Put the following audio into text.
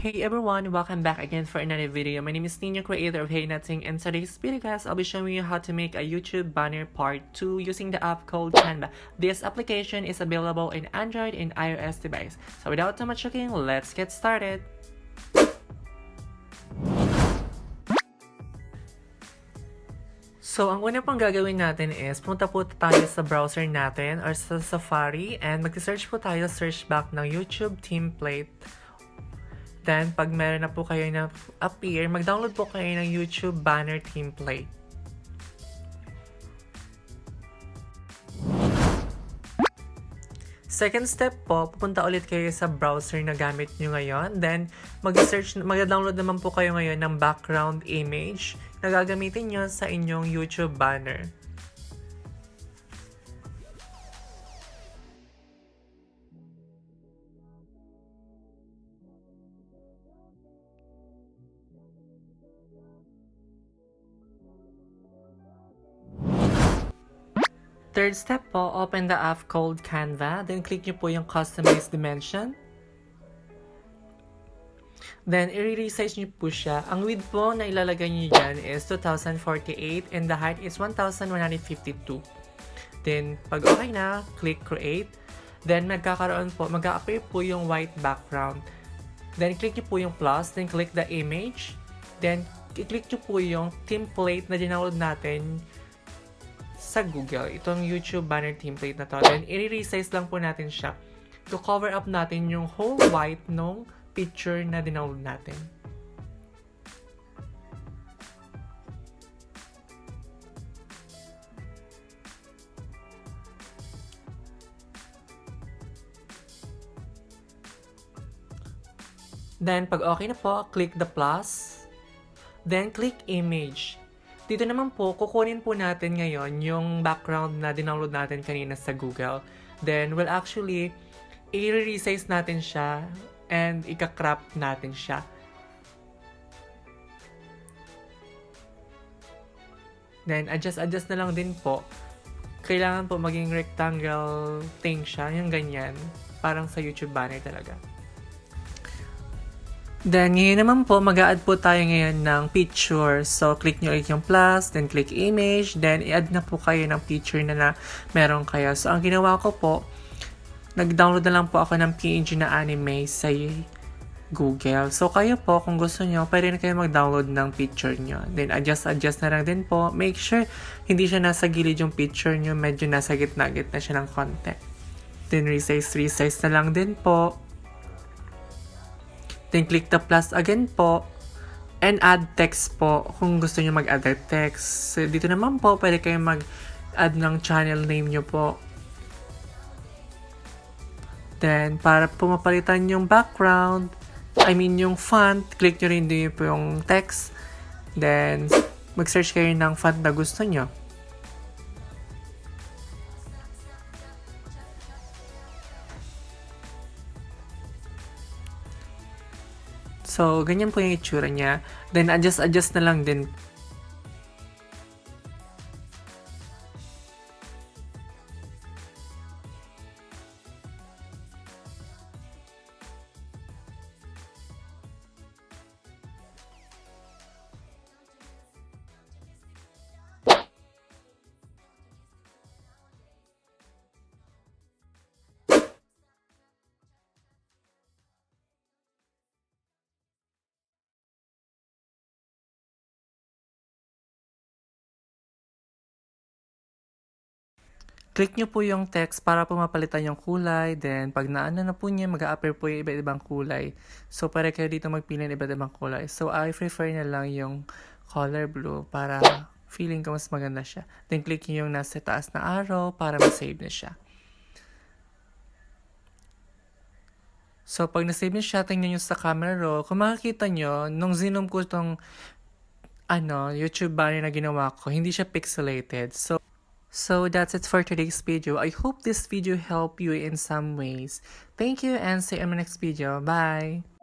Hey everyone, welcome back again for another video. My name is Nino, creator of Heynothing, and today's video guys, I'll be showing you how to make a YouTube banner part 2 using the app called Canva. This application is available in Android and iOS device. So without too much talking, let's get started. So, ang una pang gagawin natin is, punta po tayo sa browser natin or sa Safari and mag-search po tayo sa search box ng YouTube template. Then, pag meron na po kayo na appear, mag-download po kayo ng YouTube banner template. Second step po, pupunta ulit kayo sa browser na gamit nyo ngayon. Then, mag-download naman po kayo ngayon ng background image na gagamitin nyo sa inyong YouTube banner. Third step po, open the app called Canva. Then, click nyo po yung Customize Dimension. Then, i-resize nyo po siya. Ang width po na ilalagay nyo dyan is 2048 and the height is 1152. Then, pag okay na, click Create. Then, mag-a-appear po yung white background. Then, click nyo po yung plus. Then, click the image. Then, i-click nyo po yung template na dinownload natin sa Google. Itong YouTube banner template na to. Then, i-resize lang po natin siya to cover up natin yung whole white nung picture na dinownload natin. Then, pag okay na po, click the plus. Then, click image. Dito naman po, kukunin po natin ngayon yung background na dinownload natin kanina sa Google. Then, we'll actually i-resize natin siya and ika-crop natin siya. Then, adjust na lang din po. Kailangan po maging rectangle thing siya, yung ganyan. Parang sa YouTube banner talaga. Then, ngayon naman po, mag-a-add po tayo ngayon ng picture. So, click nyo ulit yung plus, then click image, then i-add na po kayo ng picture na meron kayo. So, ang ginawa ko po, nag-download na lang po ako ng PNG na anime sa Google. So, kayo po, kung gusto nyo, pwede na kayo mag-download ng picture nyo. Then, adjust na lang din po. Make sure, hindi siya nasa gilid yung picture nyo, medyo nasa gitna-gitna siya ng konti. Then, resize na lang din po. Then, click the plus again po. And add text po kung gusto nyo mag-add text. So, dito naman po, pwede kayo mag-add ng channel name nyo po. Then, para po mapalitan yung background, yung font, click nyo rin din po yung text. Then, mag-search kayo ng font na gusto nyo. So, ganyan po yung itsura niya. Then, adjust na lang din. Click nyo po yung text para po mapalitan yung kulay. Then, pag naano na po niya, mag-a-appear po yung iba't ibang kulay. So, pwede kayo dito magpili ng iba't ibang kulay. So, I prefer na lang yung color blue para feeling ko mas maganda siya. Then, click nyo yung nasa taas na arrow para ma-save na siya. So, pag na-save nyo siya, tingnan nyo sa camera roll. Kung makikita nyo, nung zinom ko itong YouTube banner na ginawa ko, hindi siya pixelated. So that's it for today's video. I hope this video helped you in some ways. Thank you and see you in my next video. Bye!